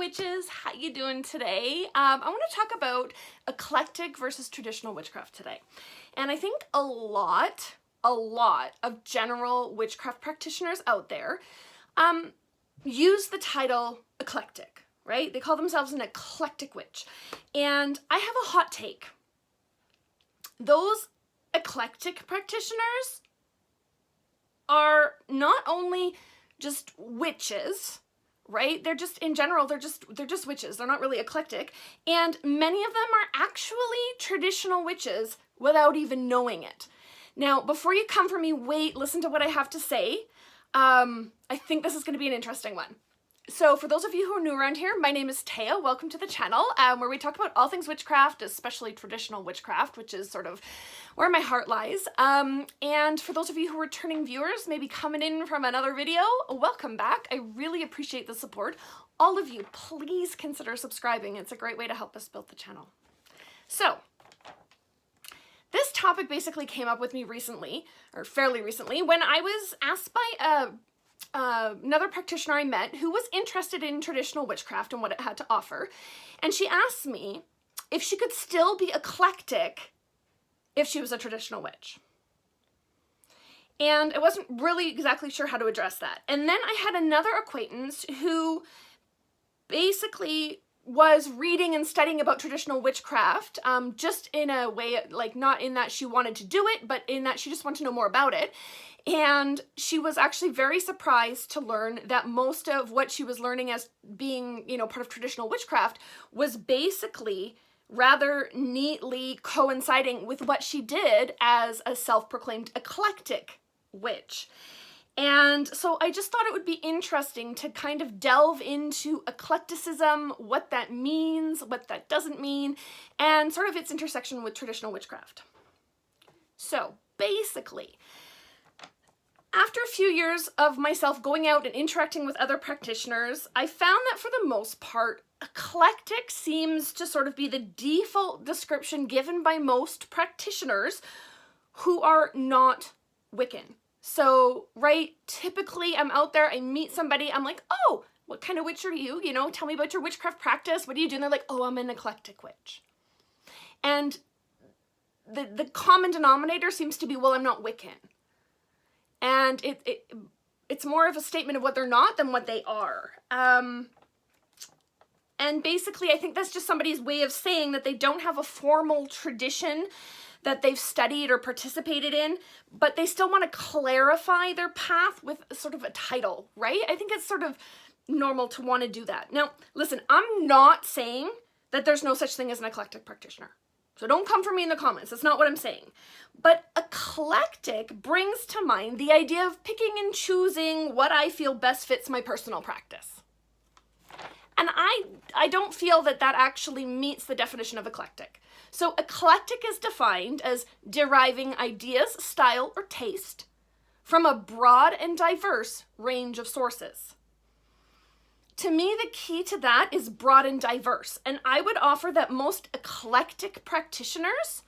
witches, how you doing today? I want to talk about eclectic versus traditional witchcraft today. And I think a lot of general witchcraft practitioners out there use the title eclectic, right? They call themselves an eclectic witch. And I have a hot take. Those eclectic practitioners are not only just witches, right? They're just, in general, they're just witches. They're not really eclectic. And many of them are actually traditional witches without even knowing it. Now, before you come for me, wait, listen to what I have to say. I think this is going to be an interesting one. So for those of you who are new around here, my name is Taya. Welcome to the channel, where we talk about all things witchcraft, especially traditional witchcraft, which is sort of where my heart lies. And for those of you who are returning viewers, maybe coming in from another video, welcome back. I really appreciate the support. All of you, please consider subscribing. It's a great way to help us build the channel. So this topic basically came up with me recently, or fairly recently, when I was asked by another practitioner I met who was interested in traditional witchcraft and what it had to offer. And she asked me if she could still be eclectic if she was a traditional witch. And I wasn't really exactly sure how to address that. And then I had another acquaintance who basically was reading and studying about traditional witchcraft, just in a way, like not in that she wanted to do it, but in that she just wanted to know more about it. And she was actually very surprised to learn that most of what she was learning as being, part of traditional witchcraft was basically rather neatly coinciding with what she did as a self-proclaimed eclectic witch. And so I just thought it would be interesting to kind of delve into eclecticism, what that means, what that doesn't mean, and sort of its intersection with traditional witchcraft. So basically, after a few years of myself going out and interacting with other practitioners, I found that for the most part, eclectic seems to sort of be the default description given by most practitioners who are not Wiccan. So, right, typically I'm out there, I meet somebody, I'm like, oh, what kind of witch are you? Tell me about your witchcraft practice. What do you do? And they're like, oh, I'm an eclectic witch. And the common denominator seems to be, well, I'm not Wiccan. And it's more of a statement of what they're not than what they are. And basically, I think that's just somebody's way of saying that they don't have a formal tradition that they've studied or participated in, but they still want to clarify their path with sort of a title, right? I think it's sort of normal to want to do that. Now, listen, I'm not saying that there's no such thing as an eclectic practitioner. So don't come for me in the comments. That's not what I'm saying. But eclectic brings to mind the idea of picking and choosing what I feel best fits my personal practice. And I don't feel that that actually meets the definition of eclectic. So eclectic is defined as deriving ideas, style, or taste from a broad and diverse range of sources. To me, the key to that is broad and diverse, and I would offer that most eclectic practitioners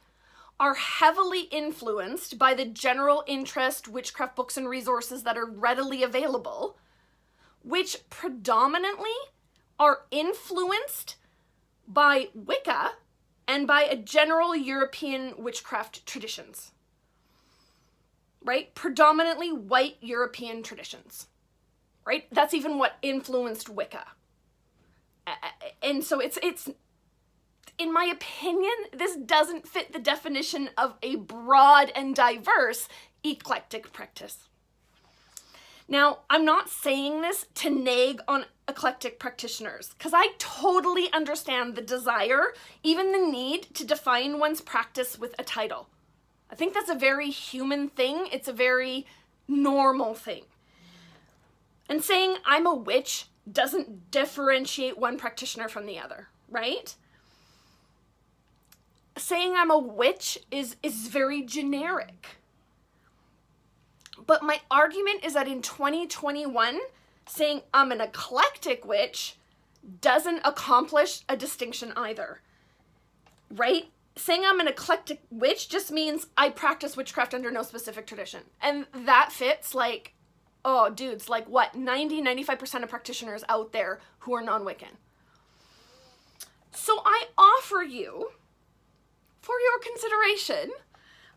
are heavily influenced by the general interest witchcraft books and resources that are readily available, which predominantly are influenced by Wicca and by a general European witchcraft traditions, right? Predominantly white European traditions. Right? That's even what influenced Wicca. And so it's in my opinion, this doesn't fit the definition of a broad and diverse eclectic practice. Now, I'm not saying this to nag on eclectic practitioners, because I totally understand the desire, even the need to define one's practice with a title. I think that's a very human thing. It's a very normal thing. And saying I'm a witch doesn't differentiate one practitioner from the other, right? Saying I'm a witch is very generic. But my argument is that in 2021, saying I'm an eclectic witch doesn't accomplish a distinction either, right? Saying I'm an eclectic witch just means I practice witchcraft under no specific tradition. And that fits like, oh, dudes, like what, 90-95% of practitioners out there who are non-Wiccan. So I offer you, for your consideration,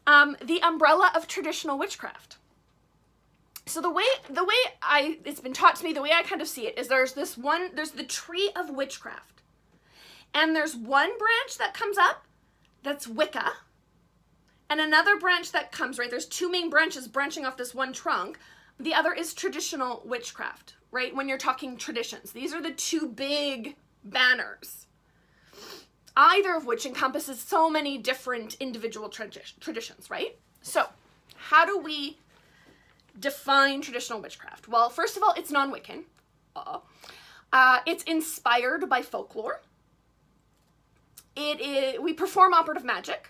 the umbrella of traditional witchcraft. So the way it's been taught to me, the way I kind of see it is there's the tree of witchcraft. And there's one branch that comes up that's Wicca, and another branch that comes, right? There's two main branches branching off this one trunk. The other is traditional witchcraft, right? When you're talking traditions. These are the two big banners, either of which encompasses so many different individual traditions, right? So how do we define traditional witchcraft? Well, first of all, it's non-Wiccan. It's inspired by folklore. We perform operative magic,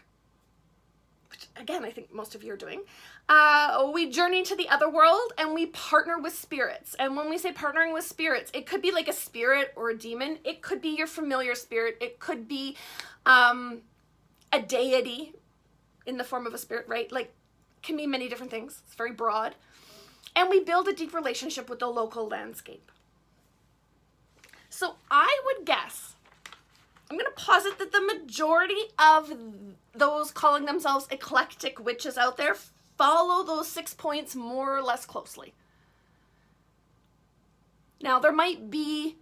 which again, I think most of you are doing. We journey to the other world and we partner with spirits. And when we say partnering with spirits, it could be like a spirit or a demon. It could be your familiar spirit. It could be a deity in the form of a spirit, right? Like, can be many different things. It's very broad. And we build a deep relationship with the local landscape. So I would guess, I'm going to posit that the majority of those calling themselves eclectic witches out there follow those 6 points more or less closely. Now, there might be,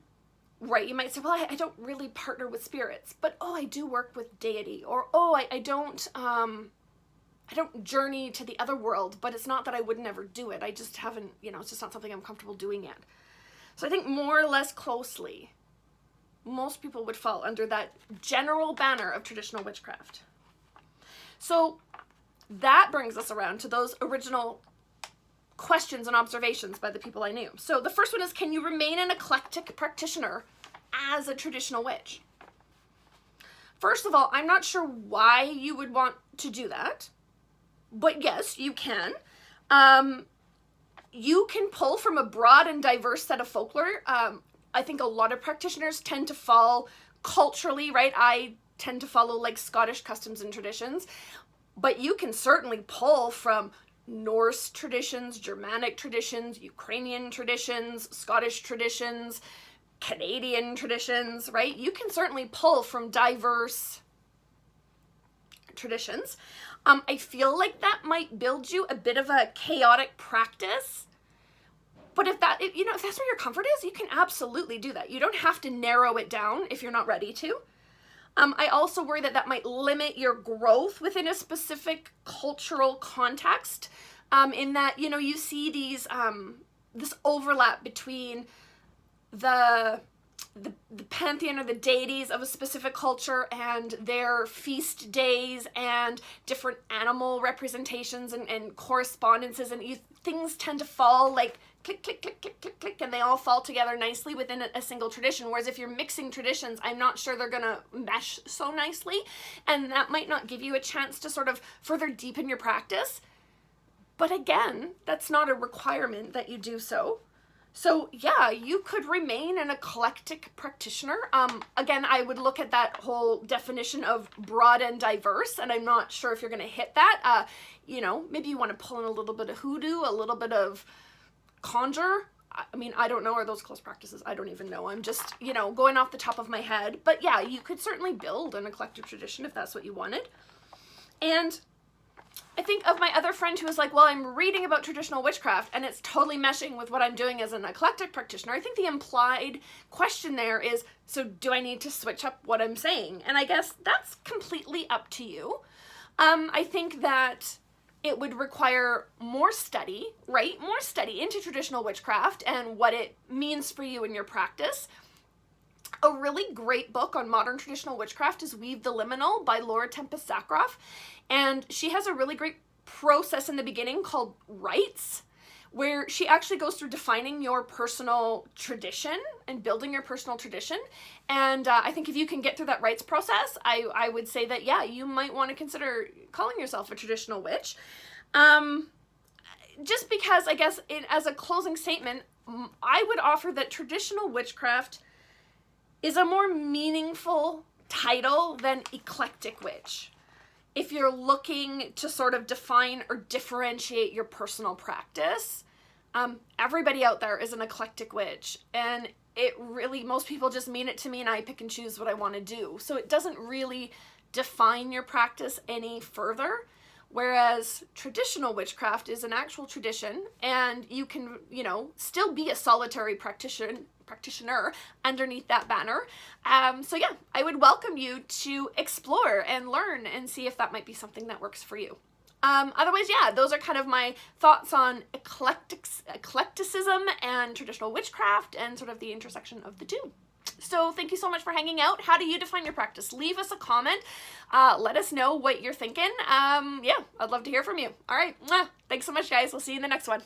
right, you might say, well, I don't really partner with spirits, but I do work with deity, or I don't journey to the other world, but it's not that I would never do it. I just haven't, it's just not something I'm comfortable doing yet. So I think more or less closely, most people would fall under that general banner of traditional witchcraft. So that brings us around to those original questions and observations by the people I knew. So the first one is, can you remain an eclectic practitioner as a traditional witch? First of all, I'm not sure why you would want to do that, but yes, you can. You can pull from a broad and diverse set of folklore. I think a lot of practitioners tend to fall culturally, right? I tend to follow like Scottish customs and traditions, but you can certainly pull from Norse traditions, Germanic traditions, Ukrainian traditions, Scottish traditions, Canadian traditions, right? You can certainly pull from diverse traditions. I feel like that might build you a bit of a chaotic practice. But if that's where your comfort is, you can absolutely do that. You don't have to narrow it down if you're not ready to. I also worry that might limit your growth within a specific cultural context, in that, you see these, this overlap between the pantheon or the deities of a specific culture and their feast days and different animal representations and correspondences, and things tend to fall like click, click, click, click, click, click, and they all fall together nicely within a single tradition. Whereas if you're mixing traditions, I'm not sure they're gonna mesh so nicely, and that might not give you a chance to sort of further deepen your practice. But again, that's not a requirement that you do so. So yeah, you could remain an eclectic practitioner. Again, I would look at that whole definition of broad and diverse, and I'm not sure if you're going to hit that. Maybe you want to pull in a little bit of hoodoo, a little bit of conjure. I mean, I don't know. Are those close practices? I don't even know. I'm just, going off the top of my head. But yeah, you could certainly build an eclectic tradition if that's what you wanted. And I think of my other friend who was like, well, I'm reading about traditional witchcraft and it's totally meshing with what I'm doing as an eclectic practitioner. I think the implied question there is, so do I need to switch up what I'm saying? And I guess that's completely up to you. I think that it would require more study, right? More study into traditional witchcraft and what it means for you in your practice. A really great book on modern traditional witchcraft is Weave the Liminal by Laura Tempest Zakroff. And she has a really great process in the beginning called rites, where she actually goes through defining your personal tradition and building your personal tradition. And I think if you can get through that rites process, I would say that, yeah, you might want to consider calling yourself a traditional witch. Just because, I guess, as a closing statement, I would offer that traditional witchcraft is a more meaningful title than eclectic witch, if you're looking to sort of define or differentiate your personal practice. Everybody out there is an eclectic witch, and most people just mean it to me and I pick and choose what I want to do. So it doesn't really define your practice any further. Whereas traditional witchcraft is an actual tradition, and you can, still be a solitary practitioner underneath that banner. So yeah, I would welcome you to explore and learn and see if that might be something that works for you. Otherwise, yeah, those are kind of my thoughts on eclecticism and traditional witchcraft and sort of the intersection of the two. So thank you so much for hanging out. How do you define your practice? Leave us a comment. Let us know what you're thinking. Yeah, I'd love to hear from you. All right. Thanks so much, guys. We'll see you in the next one.